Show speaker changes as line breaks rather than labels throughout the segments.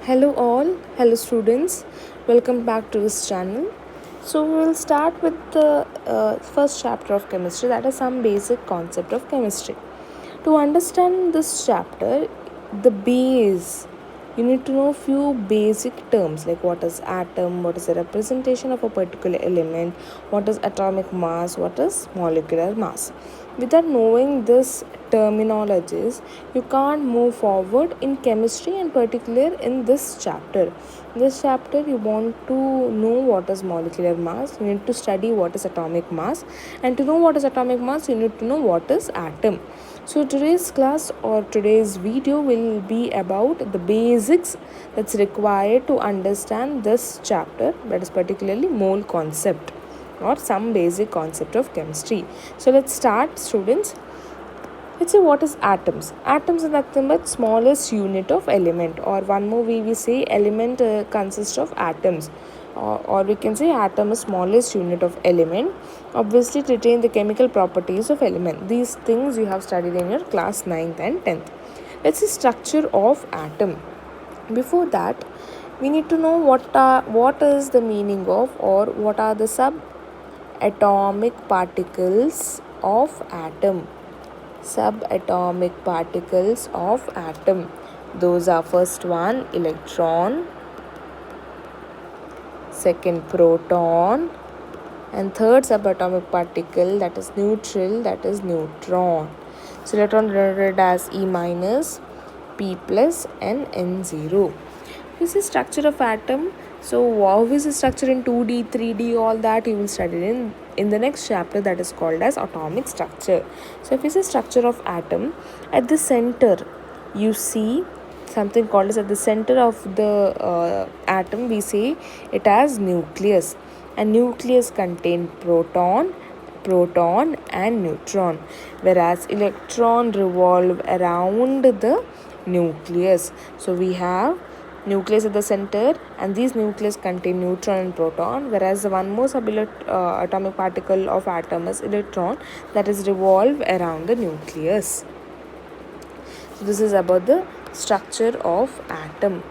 Hello all, hello students, welcome back to this channel. So we will start with the first chapter of chemistry, that is some basic concept of chemistry. To understand this chapter, the base, you need to know few basic terms like what is atom, what is the representation of a particular element, what is atomic mass, what is molecular mass. Without knowing this terminologies, you can't move forward in chemistry and particular in this chapter. In this chapter, you want to know what is molecular mass, you need to study what is atomic mass, and to know what is atomic mass, you need to know what is atom. So today's class or today's video will be about the basics that's required to understand this chapter, that is particularly mole concept or some basic concept of chemistry. So let's start, students. Let's say what is atoms. Atoms are nothing but smallest unit of element, or one more way we say element consists of atoms, or we can say atom is smallest unit of element. Obviously it retain the chemical properties of element. These things you have studied in your class 9th and 10th. Let's see structure of atom. Before that, we need to know what is the meaning of, or what are the subatomic particles of atom. Subatomic particles of atom, those are first one electron, second proton, and third subatomic particle, that is neutral, that is neutron. So electron denoted as E minus, P plus, and N0. This is structure of atom. So how is the structure in 2D, 3D, all that you will study in the next chapter, that is called as atomic structure. So if you say structure of atom, at the center you see something called as, at the center of the atom we say it as nucleus, and nucleus contain proton and neutron, whereas electron revolve around the nucleus. So we have nucleus at the center, and these nucleus contain neutron and proton, whereas the one more atomic particle of atom is electron, that is revolve around the nucleus. So this is about the structure of atom.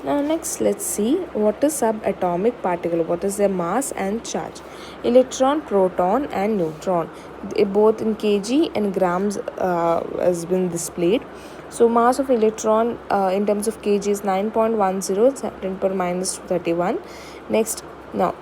Now next, let's see what is subatomic particle, what is their mass and charge. Electron, proton and neutron, both in kg and grams has been displayed. So mass of electron in terms of kg is 9.10 10 per minus 31. Next, now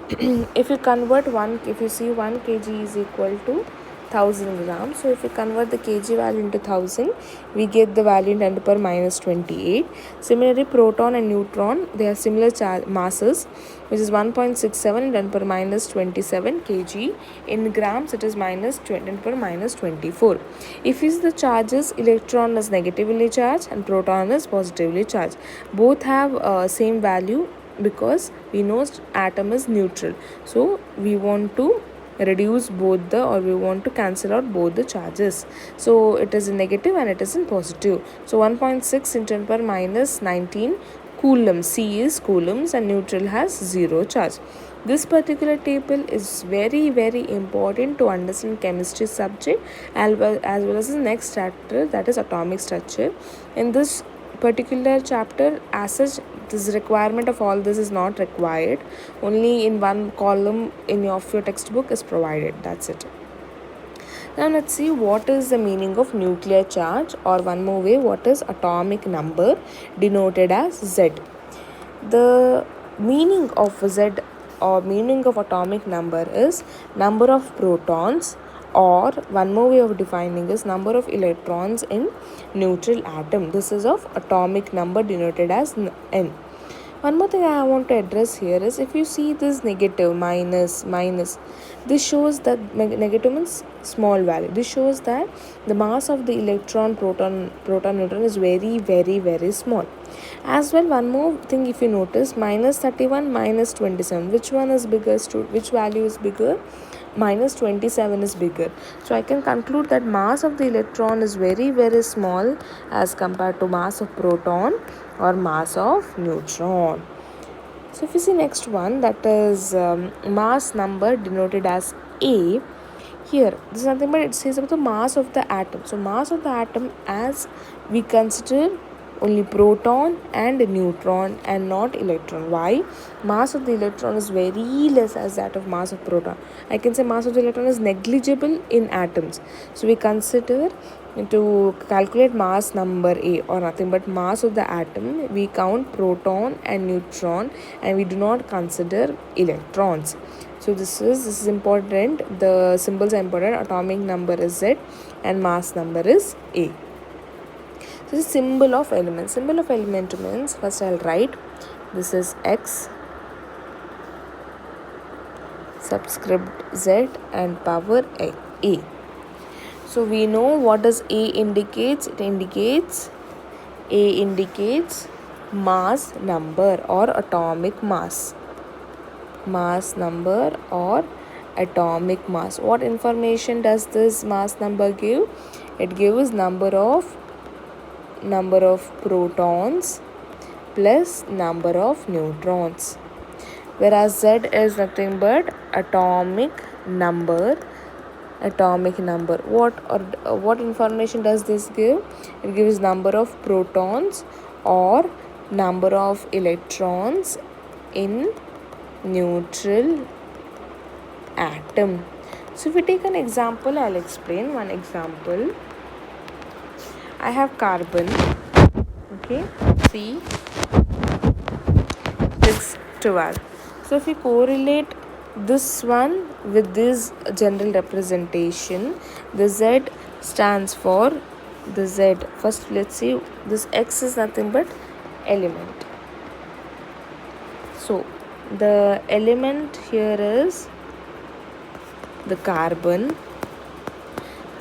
if you convert if you see 1 kg is equal to 1000 grams. So if we convert the kg value into 1000, we get the value in 10 to the power minus 28. Similarly, proton and neutron, they have similar masses, which is 1.67 and 10 to the power minus 27 kg. In grams, it is minus 10 to the power minus 24. If you see the charges, electron is negatively charged and proton is positively charged. Both have same value because we know atom is neutral. So we want to reduce both we want to cancel out both the charges. So it is in negative and it is in positive. So 1.6 in 10 power minus 19 coulomb. C is coulombs and neutral has 0 charge. This particular table is very important to understand chemistry subject as well as the next chapter, that is atomic structure. In this particular chapter, as such, this requirement of all this is not required. Only in one column in your textbook is provided. That's it. Now let's see what is the meaning of nuclear charge, or one more way, what is atomic number denoted as Z. The meaning of Z or meaning of atomic number is number of protons, or one more way of defining is number of electrons in neutral atom. This is of atomic number denoted as N. One more thing I want to address here is, if you see this negative, minus, this shows that negative means small value. This shows that the mass of the electron, proton, neutron is very small. As well, one more thing, if you notice, minus 31, minus 27, which one is bigger? Which value is bigger? Minus 27 is bigger. So I can conclude that mass of the electron is very small as compared to mass of proton or mass of neutron. So if you see next one, that is mass number denoted as A. Here, this is nothing but it says about the mass of the atom. So mass of the atom, as we consider only proton and neutron and not electron. Why? Mass of the electron is very less as that of mass of proton. I can say mass of the electron is negligible in atoms. So we consider to calculate mass number A or nothing but mass of the atom, we count proton and neutron and we do not consider electrons. So this is important. The symbols are important. Atomic number is Z and mass number is A. This is symbol of element. Symbol of element means, first I'll write, this is X, subscript Z and power A. So we know what does A indicates. It indicates, A indicates mass number or atomic mass. Mass number or atomic mass. What information does this mass number give? It gives number of protons plus number of neutrons, whereas Z is nothing but atomic number. What information does this give? It gives number of protons or number of electrons in neutral atom. So if we take an example, I'll explain one example. I have carbon, okay, C 612. So if we correlate this one with this general representation, the Z stands for the Z. First let's see, this X is nothing but element. So the element here is the carbon.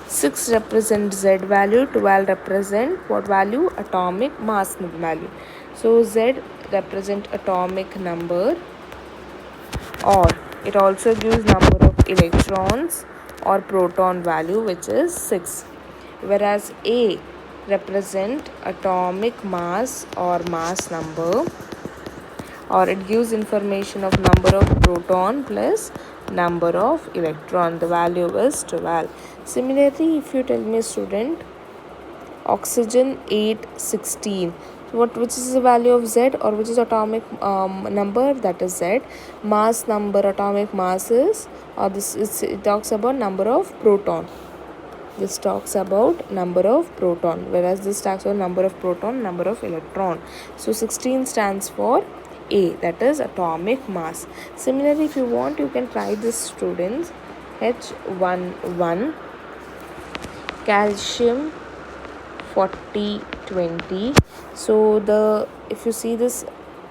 6 represents Z value, 12 represent what value? Atomic mass value. So Z represent atomic number, or it also gives number of electrons or proton value, which is 6. Whereas A represent atomic mass or mass number, or it gives information of number of proton plus number of electron. The value is 12. Similarly, if you tell me, student, oxygen 816, which is the value of Z, or which is atomic number? That is Z. Mass number, atomic mass is, or it talks about number of proton. This talks about number of proton, whereas this talks about number of proton, number of electron. So 16 stands for A, that is atomic mass. Similarly, if you want, you can try this, students. H11, calcium 4020. So if you see this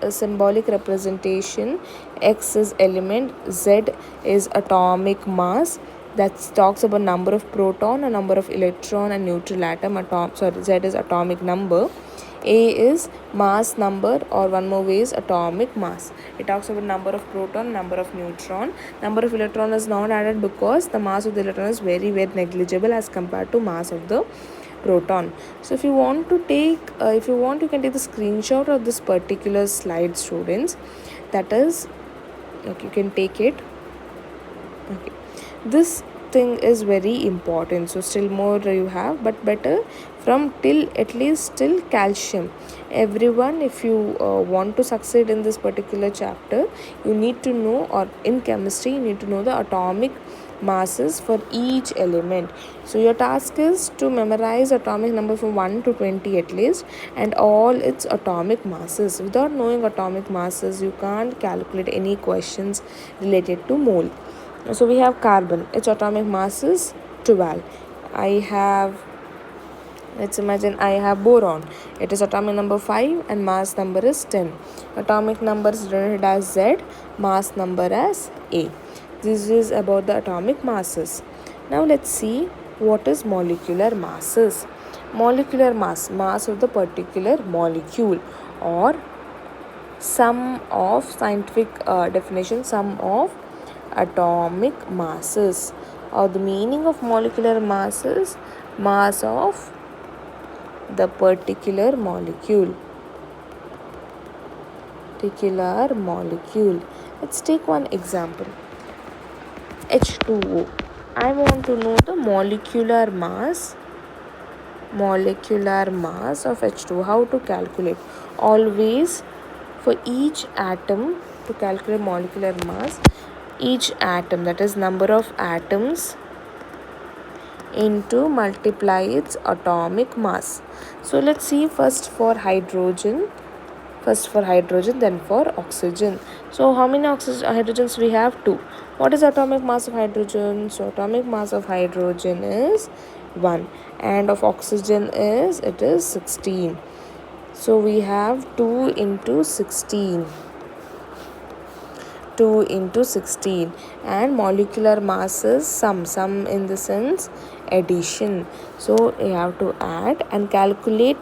symbolic representation, X is element, Z is atomic mass. That talks about number of proton and number of electron and neutral atom. Z is atomic number. A is mass number, or one more way is atomic mass. It talks about number of proton, number of neutron. Number of electron is not added because the mass of the electron is very, very negligible as compared to mass of the proton. So if you want to take, you can take the screenshot of this particular slide, students. That is, okay, you can take it. Okay, this thing is very important. So still more you have, but better from till at least till calcium. Everyone, if you want to succeed in this particular chapter, you need to know, or in chemistry you need to know the atomic masses for each element. So your task is to memorize atomic number from 1 to 20 at least, and all its atomic masses. Without knowing atomic masses, you can't calculate any questions related to mole. So we have carbon, its atomic mass is 12. Let's imagine I have boron. It is atomic number 5 and mass number is 10. Atomic number is denoted as Z, mass number as A. This is about the atomic masses. Now let's see what is molecular masses. Molecular mass of the particular molecule, or sum of, scientific definition, sum of atomic masses, or the meaning of molecular masses, mass of the particular molecule. Let's take one example. H2O. I want to know the molecular mass molecular mass of H2. How to calculate? Always for each atom, to calculate molecular mass, each atom, that is number of atoms into multiply its atomic mass. So let's see first for hydrogen. Then for oxygen. So how many hydrogens we have? 2. What is atomic mass of hydrogen? So atomic mass of hydrogen is 1, and of oxygen is 16. So we have 2 into 16. 2 into 16, and molecular mass is sum in the sense addition. So you have to add and calculate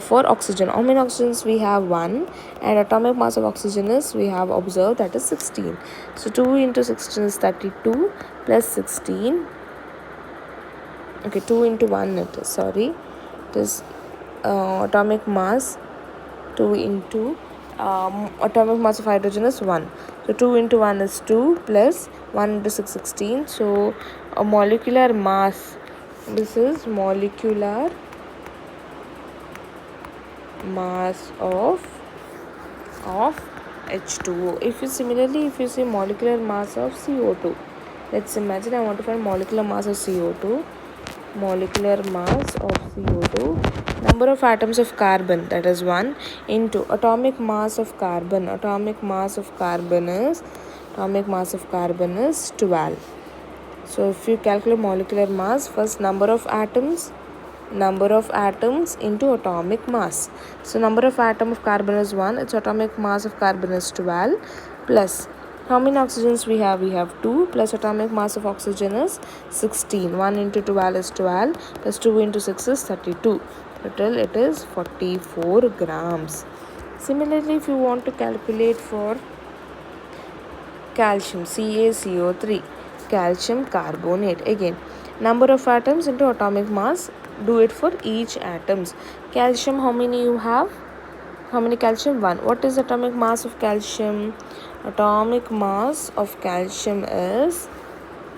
for oxygen. How many oxygens we have? 1, and atomic mass of oxygen is, we have observed, that is 16. So 2 into 16 is 32 plus 16. Okay, 2 into 1 it is, sorry, it is atomic mass 2 into atomic mass of hydrogen is 1. So 2 into 1 is 2 plus 1 into 6, 16. So a molecular mass, this is molecular mass of H2O. If you see molecular mass of CO2, let's imagine I want to find molecular mass of CO2. Molecular mass of CO2, number of atoms of carbon, that is 1, into atomic mass of carbon. Atomic mass of carbon is 12. So if you calculate molecular mass, first number of atoms into atomic mass. So number of atom of carbon is 1, its atomic mass of carbon is 12, plus how many oxygens we have? We have 2, plus atomic mass of oxygen is 16. 1 into 12 is 12, plus 2 into 6 is 32. Total it is 44 grams. Similarly, if you want to calculate for calcium, CaCO3, calcium carbonate, again number of atoms into atomic mass, do it for each atoms. Calcium, how many you have? How many calcium? 1. What is atomic mass of calcium? Atomic mass of calcium is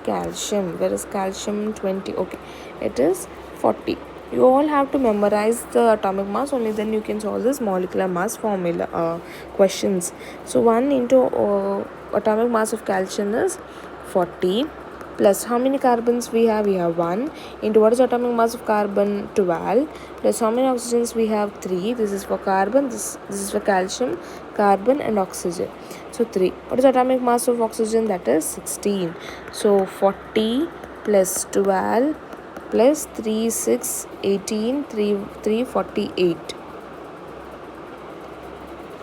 where is calcium? 20. Okay, it is 40. You all have to memorize the atomic mass, only then you can solve this molecular mass formula questions. So 1 into atomic mass of calcium is 40, plus how many carbons we have? We have 1, into what is atomic mass of carbon? 12, plus how many oxygens we have? 3. This is for carbon, this is for calcium, carbon and oxygen. So 3. What is atomic mass of oxygen? That is 16. So 40 plus 12 plus 3, 6, 18, 3, 48.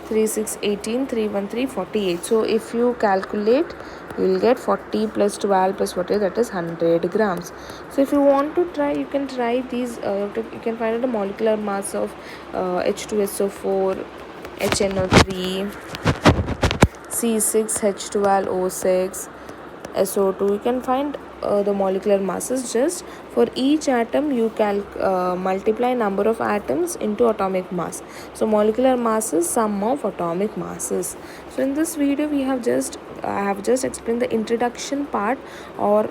3, 6, 18, 3, 1, 3, 48. So if you calculate, you will get 40 plus 12 plus 40, that is 100 grams. So if you want to try, you can try these. You can find out the molecular mass of H2SO4, HNO3, C6H12O6, SO2. You can find the molecular masses. Just for each atom you multiply number of atoms into atomic mass. So molecular mass is sum of atomic masses. So in this video I have just explained the introduction part, or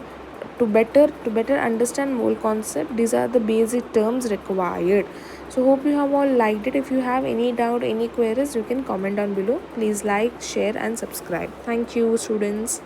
to better understand whole concept. These are the basic terms required. So hope you have all liked it. If you have any doubt, any queries, you can comment down below. Please like, share and subscribe. Thank you, students.